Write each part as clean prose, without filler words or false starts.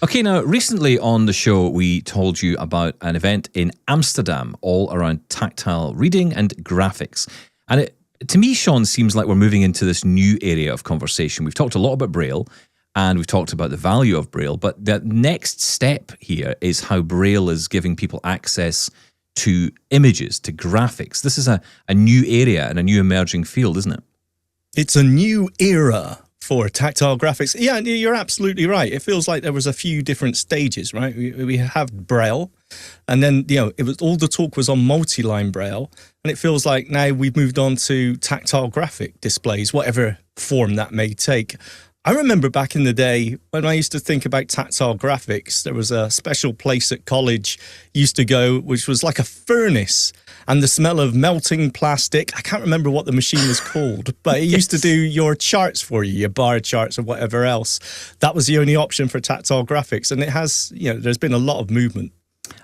Okay, now, recently on the show, we told you about an event in Amsterdam all around tactile reading and graphics. And it, to me, Sean, seems like we're moving into this new area of conversation. We've talked a lot about Braille, and we've talked about the value of Braille, but the next step here is how Braille is giving people access to images, to graphics. This is a new area and a new emerging field, isn't it? It's a new era for tactile graphics. Yeah, you're absolutely right. It feels like there was a few different stages, right? We have Braille, and then, it was all the talk was on multi-line Braille, and it feels like now we've moved on to tactile graphic displays, whatever form that may take. I remember back in the day when I used to think about tactile graphics, there was a special place at college used to go, which was like a furnace, and the smell of melting plastic. I can't remember what the machine was called, but it used to do your charts for you, your bar charts or whatever else. That was the only option for tactile graphics. And it has, there's been a lot of movement.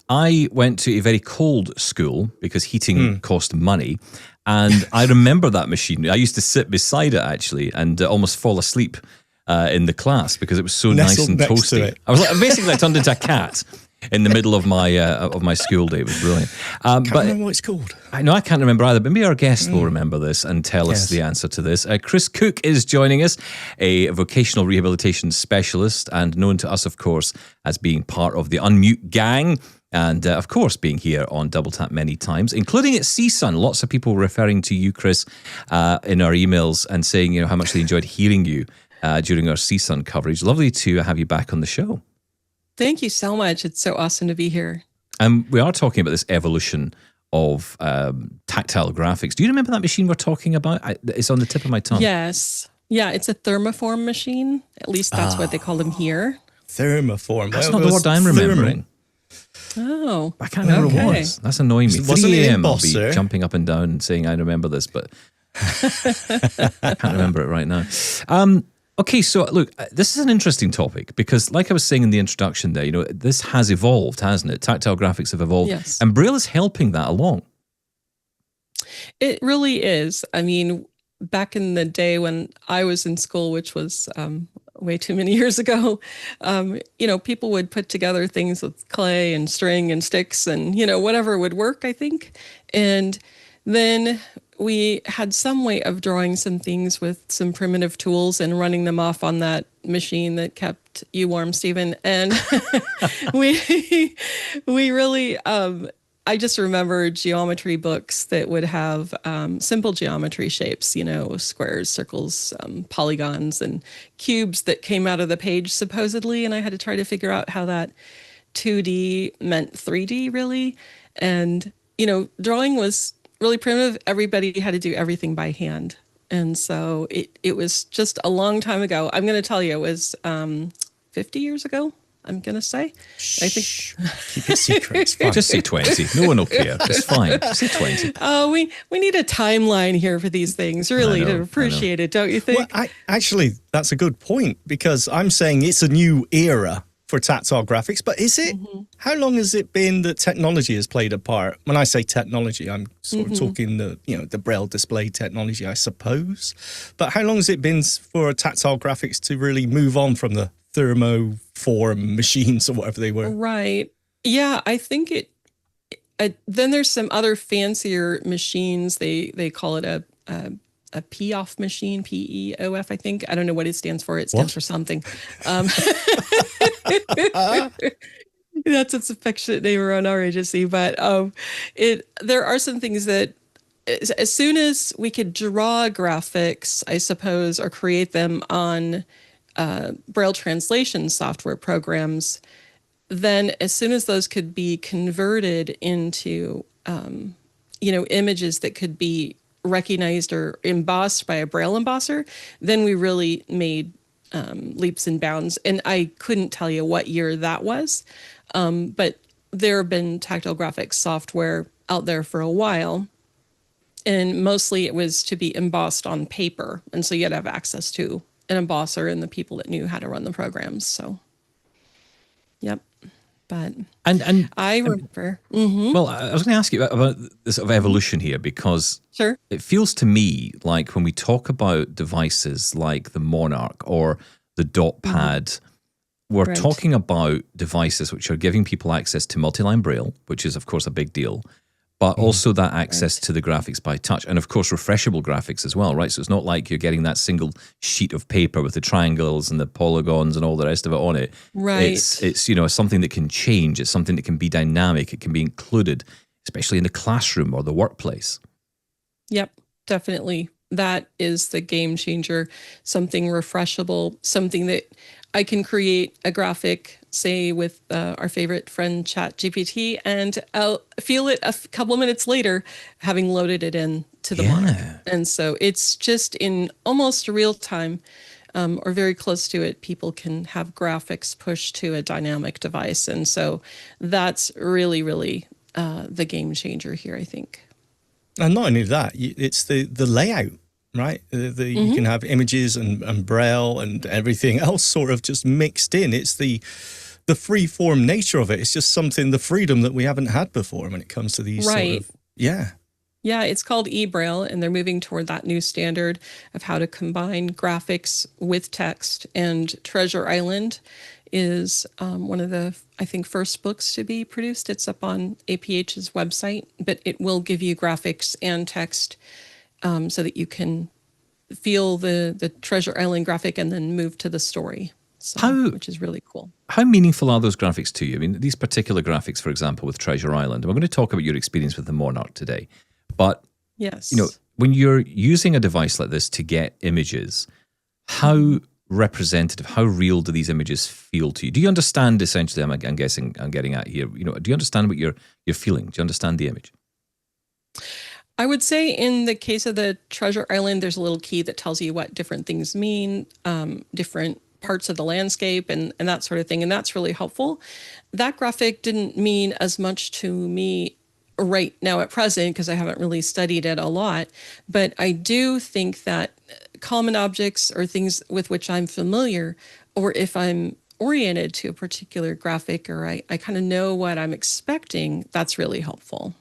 I went to a very cold school because heating cost money. And I remember that machine. I used to sit beside it, actually, and almost fall asleep in the class because it was so nice and toasty. I was basically I turned into a cat in the middle of my school day. It was brilliant. Can't remember what it's called. I know I can't remember either, but maybe our guest will remember this and tell us the answer to this. Chris Cooke is joining us, a vocational rehabilitation specialist and known to us, of course, as being part of the Unmute gang. And, of course, being here on Double Tap many times, including at CSUN. Lots of people referring to you, Chris, in our emails and saying, how much they enjoyed hearing you during our CSUN coverage. Lovely to have you back on the show. Thank you so much. It's so awesome to be here. And we are talking about this evolution of tactile graphics. Do you remember that machine we're talking about? It's on the tip of my tongue. Yes. Yeah, it's a thermoform machine. At least that's what they call them here. Thermoform. That's not the word I'm remembering. Oh. I can't remember what it was. That's annoying me. 3 a.m. I'll be jumping up and down and saying I remember this, but I can't remember it right now. Okay, so look, this is an interesting topic because like I was saying in the introduction there, this has evolved, hasn't it? Tactile graphics have evolved. Yes. And Braille is helping that along. It really is. I mean, back in the day when I was in school, which was way too many years ago, people would put together things with clay and string and sticks and, whatever would work, I think. And then we had some way of drawing some things with some primitive tools and running them off on that machine that kept you warm, Stephen. And we really, I just remember geometry books that would have simple geometry shapes, squares, circles, polygons, and cubes that came out of the page supposedly. And I had to try to figure out how that 2D meant 3D really. And, drawing was really primitive. Everybody had to do everything by hand. And so it was just a long time ago. I'm going to tell you, it was 50 years ago. I'm going to say. I think. Keep it secret. It's fine. Just say 20. No one will care. It's fine. Just say 20. Oh, we need a timeline here for these things, really, to appreciate it, don't you think? Well, actually, that's a good point because I'm saying it's a new era for tactile graphics, but is it? Mm-hmm. How long has it been that technology has played a part? When I say technology, I'm sort of talking the Braille display technology, I suppose. But how long has it been for tactile graphics to really move on from the thermoform machines or whatever they were? Right. Yeah, I think then there's some other fancier machines. They call it a POF machine, PEOF, I think. I don't know what it stands for. It stands for something. That's its affectionate name around our agency. But there are some things that as soon as we could draw graphics, I suppose, or create them on Braille translation software programs, then as soon as those could be converted into, images that could be recognized or embossed by a Braille embosser, then we really made leaps and bounds. And I couldn't tell you what year that was, but there have been tactile graphics software out there for a while. And mostly it was to be embossed on paper. And so you had to have access to an embosser and the people that knew how to run the programs. So, yep. But and I remember. Well, I was going to ask you about this sort of evolution here because it feels to me like when we talk about devices like the Monarch or the dot pad, we're Right. talking about devices which are giving people access to multi-line Braille, which is, of course, a big deal, but also that access to the graphics by touch, and, of course, refreshable graphics as well, right? So it's not like you're getting that single sheet of paper with the triangles and the polygons and all the rest of it on it. Right. It's something that can change. It's something that can be dynamic. It can be included, especially in the classroom or the workplace. Yep, definitely. That is the game changer. Something refreshable, something that I can create a graphic, say with our favorite friend ChatGPT, and I'll feel it a couple of minutes later, having loaded it in to the Monarch. And so it's just in almost real time, or very close to it, people can have graphics pushed to a dynamic device. And so that's really, really the game changer here, I think. And not only that, it's the layout, right? You can have images and Braille and everything else sort of just mixed in. It's the free form nature of it. It's just something, the freedom that we haven't had before when it comes to these sort of, yeah. Yeah, it's called eBraille, and they're moving toward that new standard of how to combine graphics with text. And Treasure Island is one of the, I think, first books to be produced. It's up on APH's website, but it will give you graphics and text so that you can feel the Treasure Island graphic and then move to the story, which is really cool. How meaningful are those graphics to you? I mean, these particular graphics, for example, with Treasure Island, and we're going to talk about your experience with the Monarch today. But, yes, when you're using a device like this to get images, how representative, how real do these images feel to you? Do you understand, essentially, I'm guessing I'm getting at here, do you understand what you're feeling? Do you understand the image? I would say in the case of the Treasure Island, there's a little key that tells you what different things mean, different parts of the landscape and that sort of thing. And that's really helpful. That graphic didn't mean as much to me right now at present because I haven't really studied it a lot. But I do think that common objects or things with which I'm familiar, or if I'm oriented to a particular graphic or I kind of know what I'm expecting, that's really helpful.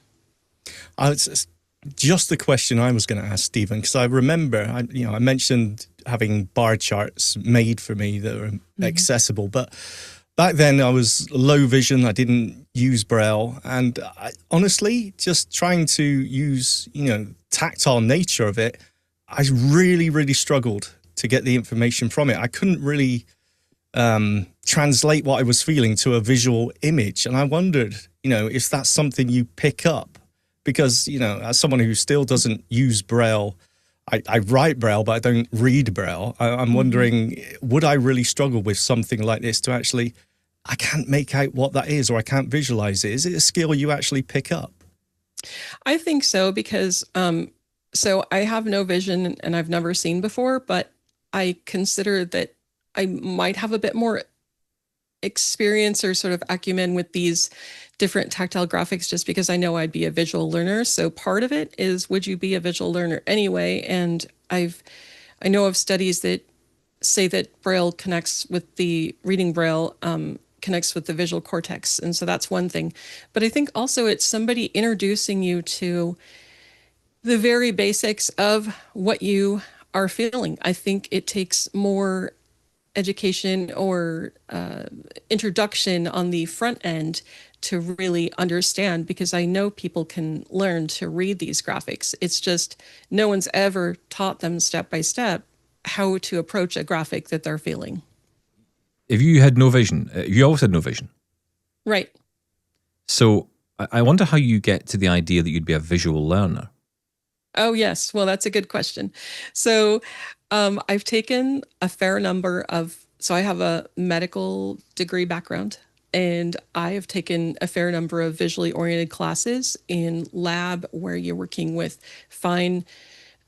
It's just the question I was going to ask Stephen, because I remember, I mentioned having bar charts made for me that are accessible, but back then I was low vision. I didn't use Braille, and honestly, just trying to use, tactile nature of it, I really, really struggled to get the information from it. I couldn't really translate what I was feeling to a visual image, and I wondered, if that's something you pick up. Because, as someone who still doesn't use Braille, I write Braille, but I don't read Braille. I'm wondering, would I really struggle with something like this to actually, I can't make out what that is or I can't visualize it. Is it a skill you actually pick up? I think so, because so I have no vision and I've never seen before, but I consider that I might have a bit more experience or sort of acumen with these different tactile graphics just because I know I'd be a visual learner. So part of it is, would you be a visual learner anyway? And I know of studies that say that Braille connects with the reading Braille, connects with the visual cortex. And so that's one thing. But I think also it's somebody introducing you to the very basics of what you are feeling. I think it takes more education or introduction on the front end to really understand, because I know people can learn to read these graphics. It's just no one's ever taught them step by step how to approach a graphic that they're feeling. If you had no vision, you always had no vision. Right. So I wonder how you get to the idea that you'd be a visual learner. Oh, yes. Well, that's a good question. So I've taken a fair number so I have a medical degree background, and I have taken a fair number of visually oriented classes in lab where you're working with fine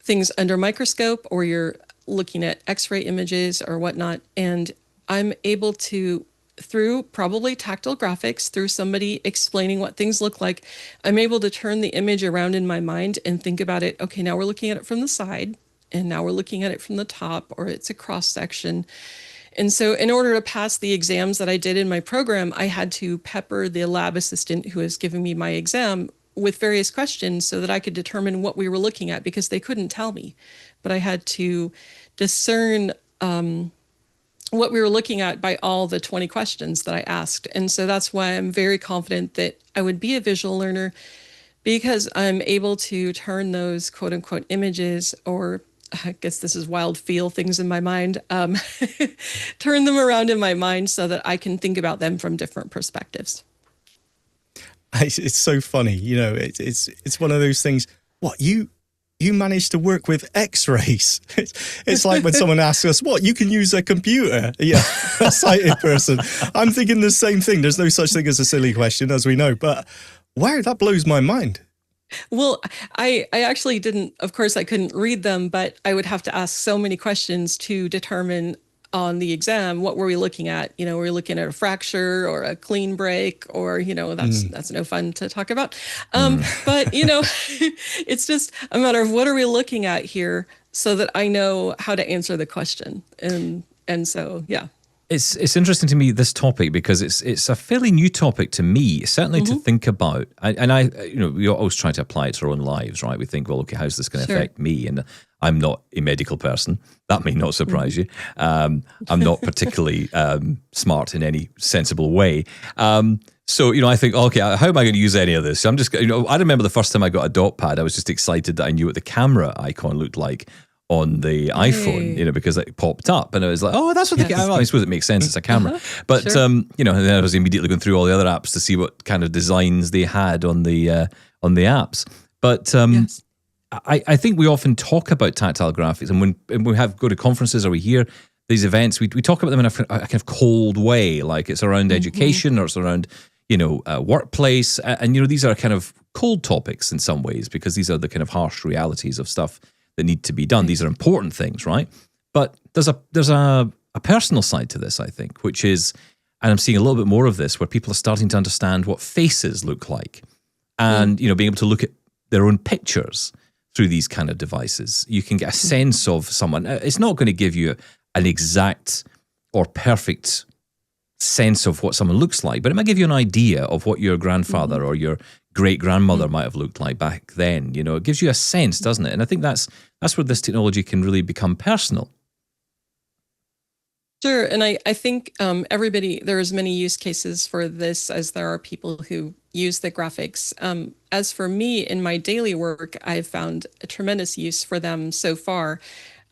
things under a microscope or you're looking at X-ray images or whatnot. And I'm able to, through probably tactile graphics, through somebody explaining what things look like, I'm able to turn the image around in my mind and think about it. Okay, now we're looking at it from the side, and now we're looking at it from the top, or it's a cross section. And so in order to pass the exams that I did in my program, I had to pepper the lab assistant who was giving me my exam with various questions so that I could determine what we were looking at, because they couldn't tell me. But I had to discern what we were looking at by all the 20 questions that I asked. And so that's why I'm very confident that I would be a visual learner, because I'm able to turn those quote unquote images, or I guess this is wild feel things in my mind, turn them around in my mind so that I can think about them from different perspectives. It's so funny, it's one of those things. What, you managed to work with X-rays? It's like when someone asks us, what, you can use a computer? Yeah, a sighted person. I'm thinking the same thing. There's no such thing as a silly question, as we know, but wow, that blows my mind. Well, I actually didn't, of course, I couldn't read them, but I would have to ask so many questions to determine on the exam, what were we looking at? Were we looking at a fracture or a clean break, or, that's no fun to talk about. But, it's just a matter of what are we looking at here so that I know how to answer the question. And so, yeah. It's interesting to me, this topic, because it's a fairly new topic to me, certainly to think about. And we always try to apply it to our own lives, right? We think, well, okay, how's this going to affect me? And I'm not a medical person. That may not surprise you. I'm not particularly smart in any sensible way. So, I think, okay, how am I going to use any of this? I'm just, I remember the first time I got a dot pad, I was just excited that I knew what the camera icon looked like on the iPhone, because it popped up, and I was like, oh, that's what I suppose it makes sense. It's a camera. But, and then I was immediately going through all the other apps to see what kind of designs they had on the apps. But I think we often talk about tactile graphics, and when we go to conferences or we hear these events, we talk about them in a kind of cold way, like it's around education or it's around, workplace. And, these are kind of cold topics in some ways, because these are the kind of harsh realities of stuff that need to be done. These are important things, right? But there's a personal side to this, I think, which is, and I'm seeing a little bit more of this, where people are starting to understand what faces look like, and being able to look at their own pictures through these kind of devices. You can get a sense of someone. It's not going to give you an exact or perfect sense of what someone looks like, but it might give you an idea of what your grandfather or your great-grandmother might have looked like back then. It gives you a sense, doesn't it? And I think that's where this technology can really become personal. Sure. And I think there is many use cases for this, as there are people who use the graphics. As for me, in my daily work, I've found a tremendous use for them so far.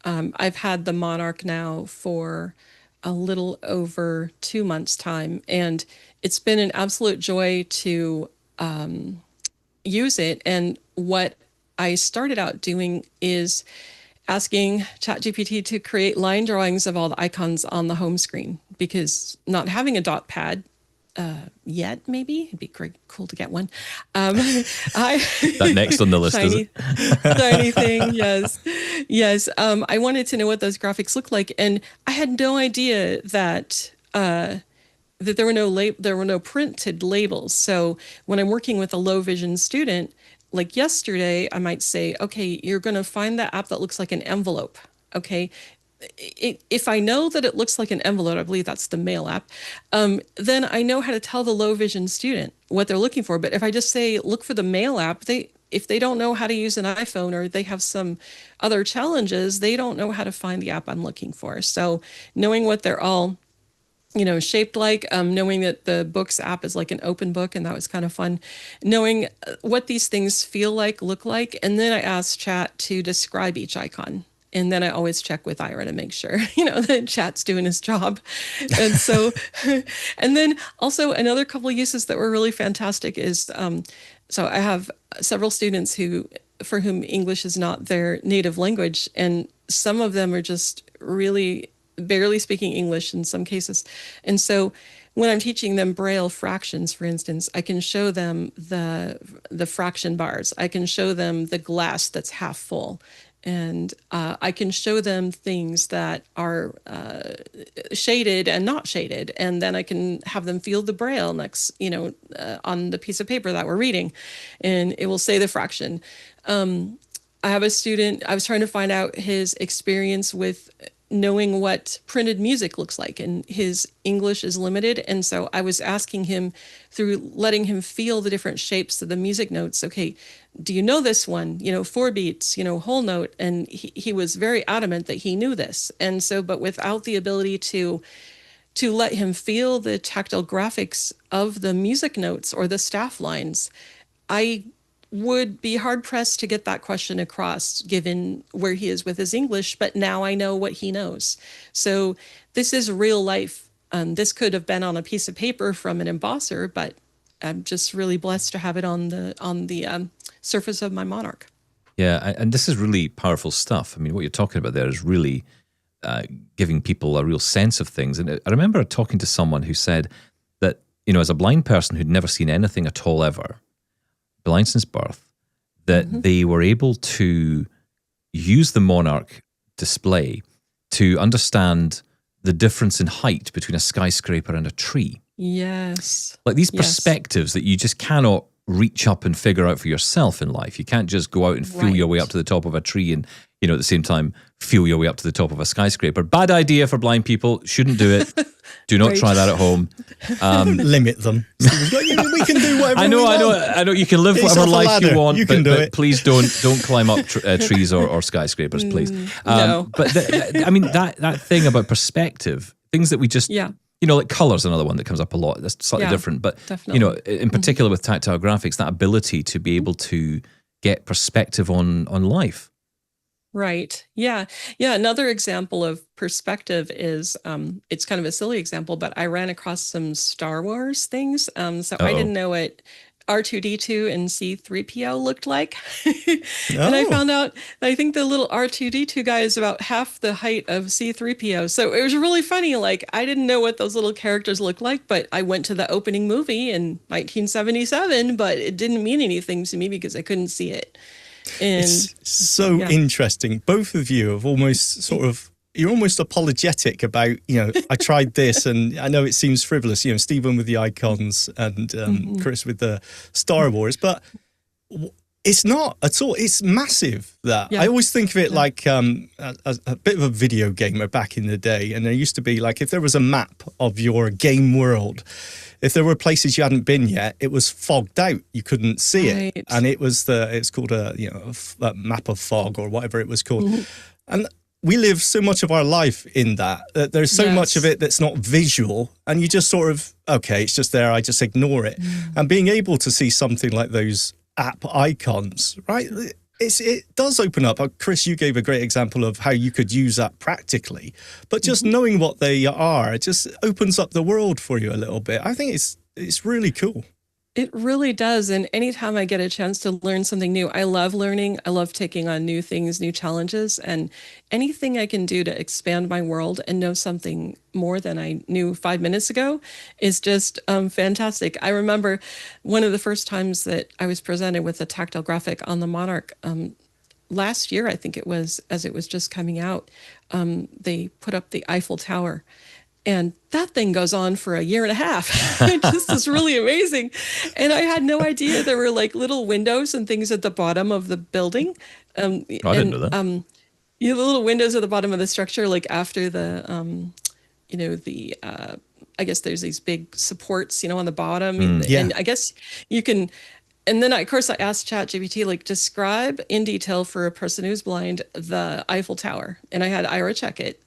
I've had the Monarch now for a little over 2 months' time, and it's been an absolute joy to use it. And what I started out doing is asking ChatGPT to create line drawings of all the icons on the home screen, because not having a dot pad yet, maybe it'd be great, cool to get one. That next on the list, is it? Tiny thing, yes. I wanted to know what those graphics look like, and I had no idea that there were no printed labels. So when I'm working with a low vision student, like yesterday, I might say, okay, you're going to find that app that looks like an envelope. Okay. If I know that it looks like an envelope, I believe that's the mail app, then I know how to tell the low vision student what they're looking for. But if I just say, look for the mail app, if they don't know how to use an iPhone, or they have some other challenges, they don't know how to find the app I'm looking for. So knowing what they're all shaped like, knowing that the Books app is like an open book, and that was kind of fun, knowing what these things feel like, look like. And then I asked Chat to describe each icon. And then I always check with Ira to make sure, that Chat's doing his job. And so, and then also another couple of uses that were really fantastic is, so I have several students for whom English is not their native language. And some of them are just really barely speaking English in some cases. And so when I'm teaching them Braille fractions, for instance, I can show them the fraction bars. I can show them the glass that's half full. And I can show them things that are shaded and not shaded. And then I can have them feel the Braille next, on the piece of paper that we're reading, and it will say the fraction. I have a student, I was trying to find out his experience with knowing what printed music looks like, and his English is limited. And so I was asking him, through letting him feel the different shapes of the music notes, okay, do you know this one, 4 beats, whole note? And he was very adamant that he knew this. And so, but without the ability to let him feel the tactile graphics of the music notes or the staff lines, I would be hard pressed to get that question across given where he is with his English, but now I know what he knows. So this is real life. This could have been on a piece of paper from an embosser, but I'm just really blessed to have it on the surface of my Monarch. Yeah, and this is really powerful stuff. I mean, what you're talking about there is really giving people a real sense of things. And I remember talking to someone who said that, as a blind person who'd never seen anything at all ever, blind since birth, that they were able to use the Monarch display to understand the difference in height between a skyscraper and a tree. Yes. Like these perspectives that you just cannot reach up and figure out for yourself in life. You can't just go out and feel your way up to the top of a tree and, at the same time, feel your way up to the top of a skyscraper. Bad idea for blind people. Shouldn't do it. Do not try that at home. Limit them. We can do whatever I know, we I know, want. I know. You can live whatever life you want, you can do but it. please don't climb up trees or skyscrapers, please. No. But I mean, that thing about perspective, things that we just, like color's another one that comes up a lot. That's slightly different, but definitely. In particular with tactile graphics, that ability to be able to get perspective on life. Right. Yeah. Yeah. Another example of perspective is, it's kind of a silly example, but I ran across some Star Wars things. So I didn't know what R2D2 and C3PO looked like. And I found out, I think the little R2D2 guy is about half the height of C3PO. So it was really funny. Like, I didn't know what those little characters looked like, but I went to the opening movie in 1977, but it didn't mean anything to me because I couldn't see it. And it's so interesting. Both of you have almost you're almost apologetic about, I tried this and I know it seems frivolous, Stephen with the icons and Chris with the Star Wars, but it's not at all. It's massive, that. I always think of it like a bit of a video gamer back in the day. And there used to be, like, if there was a map of your game world, if there were places you hadn't been yet, it was fogged out. You couldn't see it. And it's called a map of fog or whatever it was called. And we live so much of our life in that there's so much of it that's not visual, and you just sort of, okay, it's just there, I just ignore it. And being able to see something like those app icons, right? It does open up. Chris, you gave a great example of how you could use that practically, but just knowing what they are, it just opens up the world for you a little bit. I think it's really cool. It really does. And anytime I get a chance to learn something new, I love learning. I love taking on new things, new challenges, and anything I can do to expand my world and know something more than I knew 5 minutes ago is just fantastic. I remember one of the first times that I was presented with a tactile graphic on the Monarch last year, I think it was, as it was just coming out, they put up the Eiffel Tower. And that thing goes on for a year and a half. It just is really amazing. And I had no idea there were like little windows and things at the bottom of the building. I didn't know that. The little windows at the bottom of the structure, like after the, I guess there's these big supports, on the bottom. And I guess you can, and then of course I asked ChatGPT, like, describe in detail for a person who's blind the Eiffel Tower. And I had Ira check it.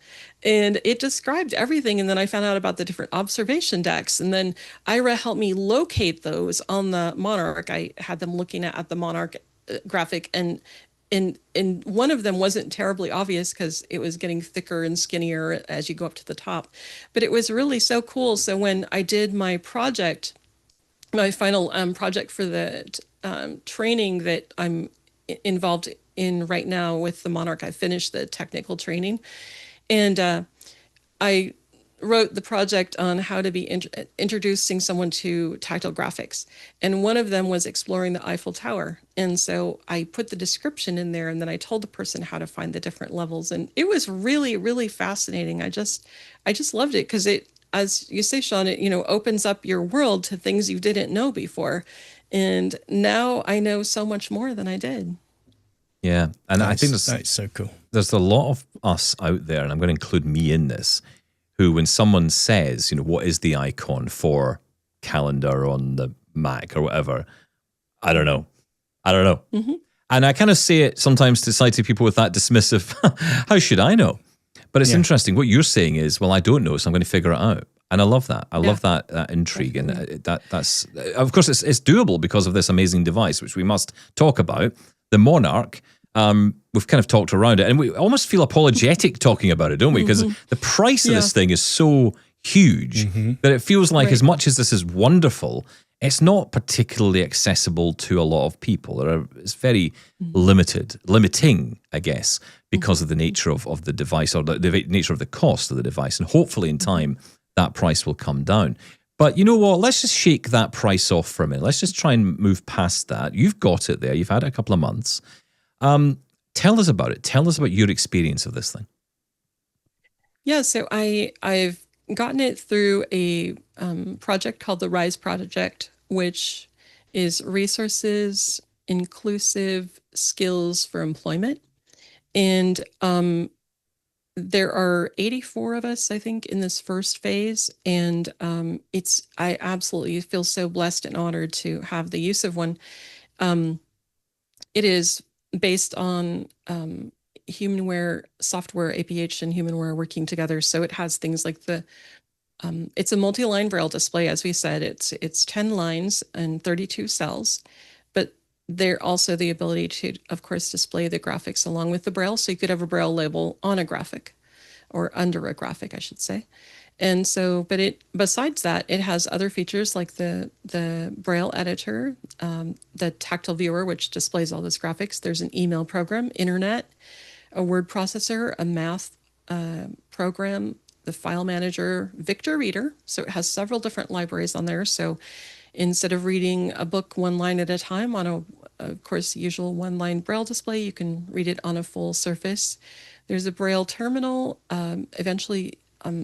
And it described everything. And then I found out about the different observation decks. And then Ira helped me locate those on the Monarch. I had them looking at the Monarch graphic. And one of them wasn't terribly obvious because it was getting thicker and skinnier as you go up to the top. But it was really so cool. So when I did my project, my final project for the training that I'm involved in right now with the Monarch, I finished the technical training. And I wrote the project on how to be introducing someone to tactile graphics. And one of them was exploring the Eiffel Tower. And so I put the description in there, and then I told the person how to find the different levels. And it was really, really fascinating. I just loved it because it, as you say, Sean, it, opens up your world to things you didn't know before. And now I know so much more than I did. Yeah. And I think that's so cool. there's a lot of us out there, and I'm going to include me in this, who when someone says, what is the icon for calendar on the Mac or whatever, I don't know. Mm-hmm. And I kind of say it sometimes to sighted people with that dismissive, how should I know? But it's interesting. What you're saying is, well, I don't know, so I'm going to figure it out. And I love that. I love that intrigue. Definitely. And that's, of course, it's doable because of this amazing device, which we must talk about, the Monarch. We've kind of talked around it, and we almost feel apologetic talking about it, don't we? Because the price of this thing is so huge that it feels like as much as this is wonderful, it's not particularly accessible to a lot of people. It's very limiting, I guess, because of the nature of the device, or the nature of the cost of the device. And hopefully in time, that price will come down. But you know what? Let's just shake that price off for a minute. Let's just try and move past that. You've got it there. You've had it a couple of months. Tell us about it. Tell us about your experience of this thing. Yeah, so I've gotten it through a project called the RISE Project, which is Resources Inclusive Skills for Employment. And there are 84 of us, I think, in this first phase. And I absolutely feel so blessed and honored to have the use of one. It is based on Humanware software, APH and Humanware working together. So it has things like it's a multi-line Braille display. As we said, it's 10 lines and 32 cells, but they're also the ability to, of course, display the graphics along with the Braille. So you could have a Braille label on a graphic, or under a graphic, I should say. And so, but besides that, it has other features like the Braille editor, the Tactile viewer, which displays all those graphics. There's an email program, internet, a word processor, a math program, the file manager, Victor Reader. So it has several different libraries on there. So instead of reading a book one line at a time on of course, usual one-line Braille display, you can read it on a full surface. There's a Braille terminal. Eventually,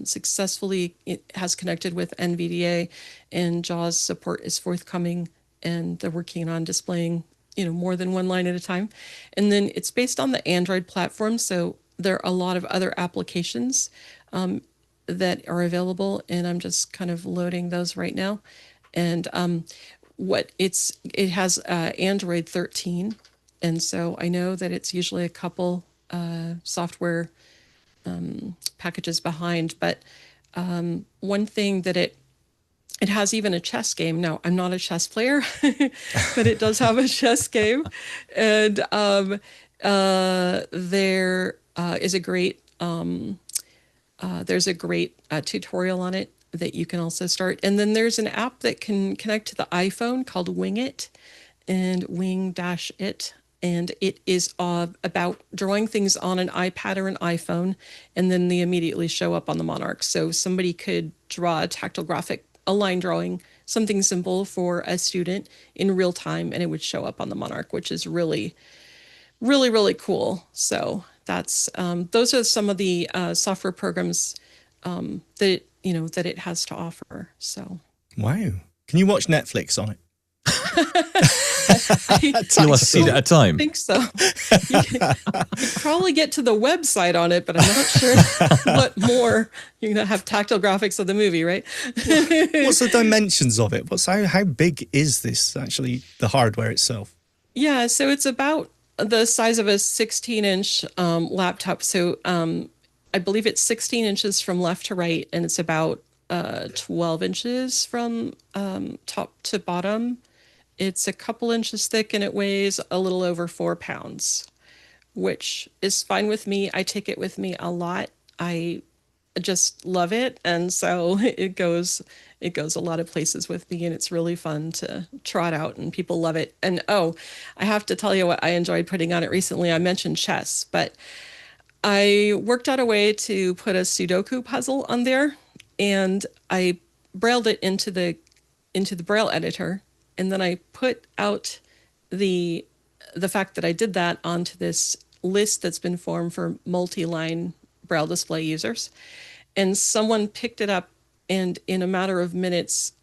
successfully, it has connected with NVDA, and JAWS support is forthcoming, and they're working on displaying, more than one line at a time. And then it's based on the Android platform, so there are a lot of other applications that are available, and I'm just kind of loading those right now. And it has Android 13, and so I know that it's usually a couple software packages behind. But one thing that it has even a chess game. Now, I'm not a chess player, but it does have a chess game, and there is a great there's a great tutorial on it that you can also start. And then there's an app that can connect to the iPhone called Wing It, and Wing-It. And it is about drawing things on an iPad or an iPhone, and then they immediately show up on the Monarch. So somebody could draw a tactile graphic, a line drawing, something simple for a student in real time, and it would show up on the Monarch, which is really, really, really cool. So that's those are some of the software programs that that it has to offer. So wow, can you watch Netflix on it? You'll a seat at a time. I think so. You can probably get to the website on it, but I'm not sure what more. You're going to have tactile graphics of the movie, right? What's the dimensions of it? How big is this, actually, the hardware itself? Yeah, so it's about the size of a 16-inch laptop. So I believe it's 16 inches from left to right, and it's about 12 inches from top to bottom. It's a couple inches thick, and it weighs a little over 4 pounds, which is fine with me. I take it with me a lot. I just love it, and so it goes a lot of places with me, and it's really fun to trot out, and people love it. And I have to tell you what I enjoyed putting on it recently. I mentioned chess, but I worked out a way to put a Sudoku puzzle on there, and I brailled it into the Braille editor, and then I put out the fact that I did that onto this list that's been formed for multi-line Braille display users. And someone picked it up, and in a matter of minutes,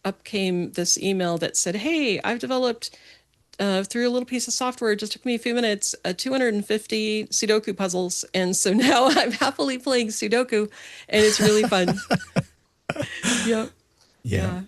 up came this email that said, "Hey, I've developed through a little piece of software. It just took me a few minutes, 250 Sudoku puzzles. And so now I'm happily playing Sudoku, and it's really fun. Yep. Yeah.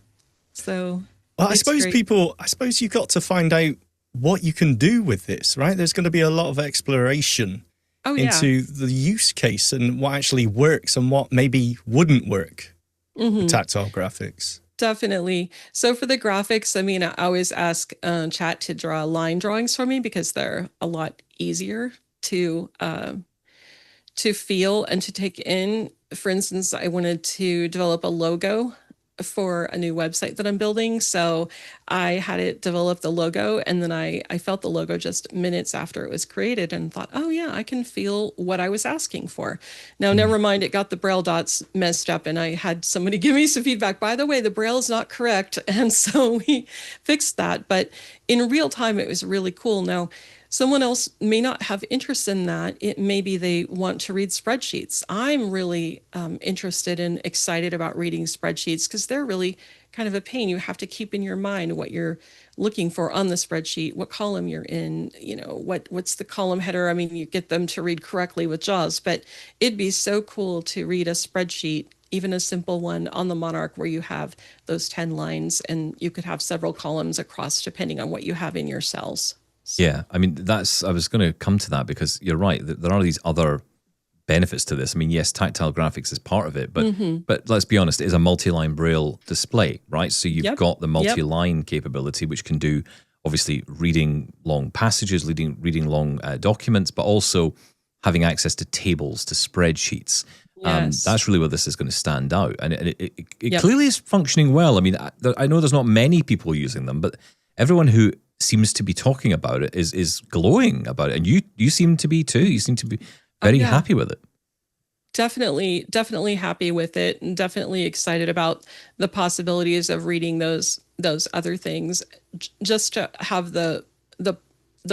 So, well, I it's suppose great. I suppose you've got to find out what you can do with this, right? There's going to be a lot of exploration Oh, yeah. into the use case and what actually works and what maybe wouldn't work with tactile graphics. Definitely. So for the graphics, I mean, I always ask Chat to draw line drawings for me because they're a lot easier to feel and to take in. For instance, I wanted to develop a logo for a new website that I'm building. So I had it develop the logo, and then I felt the logo just minutes after it was created and thought, oh yeah, I can feel what I was asking for. Now, never mind, it got the Braille dots messed up, and I had somebody give me some feedback. By the way, the Braille is not correct. And so we fixed that. But in real time, it was really cool. Now, someone else may not have interest in that. It maybe they want to read spreadsheets. I'm really interested and excited about reading spreadsheets because they're really kind of a pain. You have to keep in your mind what you're looking for on the spreadsheet, what column you're in, what's the column header. I mean, you get them to read correctly with JAWS, but it'd be so cool to read a spreadsheet, even a simple one on the Monarch where you have those 10 lines and you could have several columns across depending on what you have in your cells. So. Yeah, I mean, I was going to come to that because you're right. There are these other benefits to this. I mean, yes, tactile graphics is part of it, but let's be honest, it is a multi-line Braille display, right? So you've got the multi-line capability, which can do, obviously, reading long passages, reading long documents, but also having access to tables, to spreadsheets. Yes. That's really where this is going to stand out. And it clearly is functioning well. I mean, I know there's not many people using them, but everyone who seems to be talking about it is glowing about it, and you seem to be too. You seem to be very happy with it. Definitely happy with it, and definitely excited about the possibilities of reading those other things. Just to have the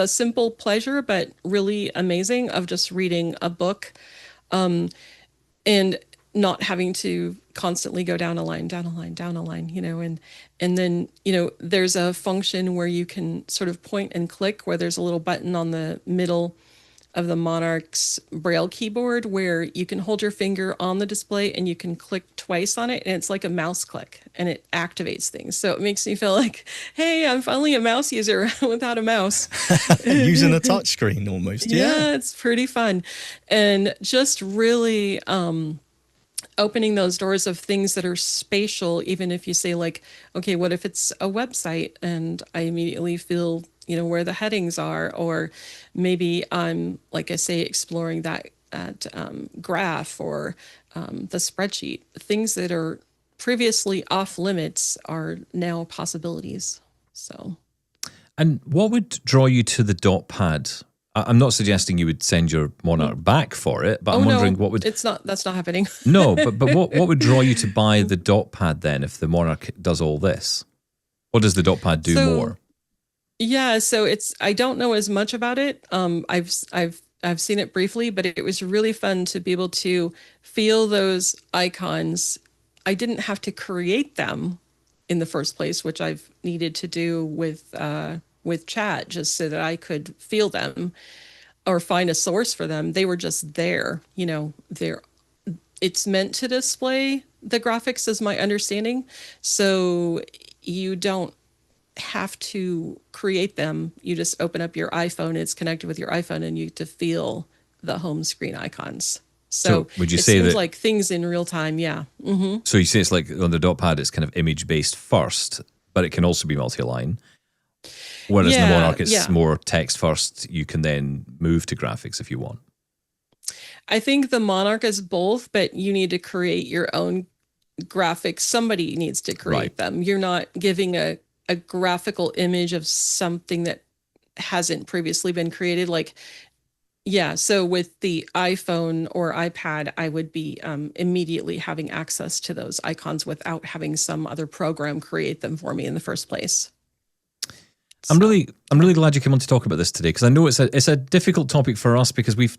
simple pleasure, but really amazing of just reading a book, and not having to constantly go down a line, and then, there's a function where you can sort of point and click, where there's a little button on the middle of the Monarch's Braille keyboard where you can hold your finger on the display and you can click twice on it, and it's like a mouse click and it activates things. So it makes me feel like, hey, I'm finally a mouse user without a mouse. Using a touch screen almost. Yeah, it's pretty fun. And just really opening those doors of things that are spatial, even if you say like, okay, what if it's a website and I immediately feel, where the headings are, or maybe I'm, like I say, exploring that graph or the spreadsheet. Things that are previously off limits are now possibilities. So. And what would draw you to the dot pad? I'm not suggesting you would send your Monarch back for it, but I'm wondering what would... that's not happening. No, but what would draw you to buy the dot pad then if the Monarch does all this? What does the dot pad do more? Yeah, so I don't know as much about it. I've seen it briefly, but it was really fun to be able to feel those icons. I didn't have to create them in the first place, which I've needed to do with Chat, just so that I could feel them or find a source for them. They were just there, it's meant to display the graphics, is my understanding. So you don't have to create them. You just open up your iPhone, it's connected with your iPhone, and you get to feel the home screen icons. So would you it say seems that, like things in real time? Yeah. Mm-hmm. So you say it's like on the dot pad, it's kind of image based first, but it can also be multi-line. Whereas in the Monarch, it's more text first. You can then move to graphics if you want. I think the Monarch is both, but you need to create your own graphics. Somebody needs to create them. You're not giving a graphical image of something that hasn't previously been created. So with the iPhone or iPad, I would be immediately having access to those icons without having some other program create them for me in the first place. I'm really glad you came on to talk about this today, because I know it's a difficult topic for us, because we've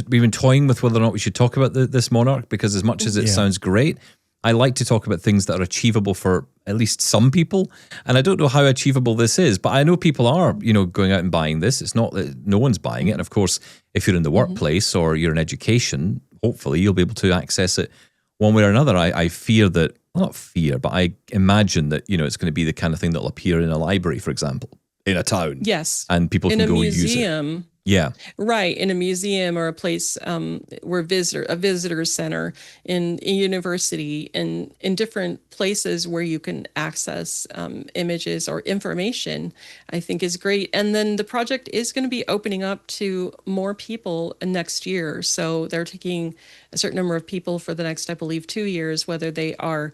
been toying with whether or not we should talk about this Monarch, because as much as it sounds great, I like to talk about things that are achievable for at least some people. And I don't know how achievable this is, but I know people are, going out and buying this. It's not that no one's buying it. And of course, if you're in the workplace or you're in education, hopefully you'll be able to access it one way or another. I fear that, well, not fear, but I imagine that, it's going to be the kind of thing that'll appear in a library, for example, in a town. Yes. And people can go use it. In a museum. Yeah. Right. In a museum or a place where a visitor center, in a university, in different places where you can access images or information, I think is great. And then the project is going to be opening up to more people next year. So they're taking a certain number of people for the next, I believe, 2 years, whether they are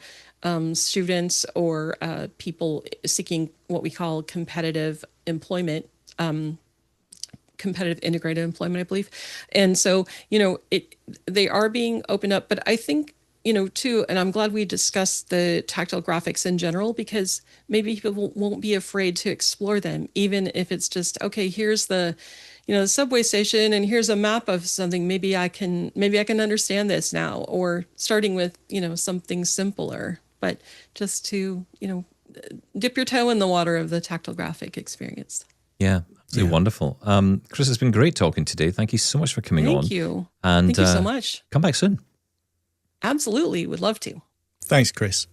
students or people seeking what we call competitive employment, competitive integrated employment, I believe. And so, they are being opened up, but I think, too, and I'm glad we discussed the tactile graphics in general, because maybe people won't be afraid to explore them, even if it's just, okay, here's the, the subway station and here's a map of something. Maybe I can understand this now, or starting with, something simpler, but just to, dip your toe in the water of the tactile graphic experience. Yeah. Absolutely wonderful. Chris, it's been great talking today. Thank you so much for coming on. Thank you. And thank you so much. Come back soon. Absolutely. Would love to. Thanks, Chris.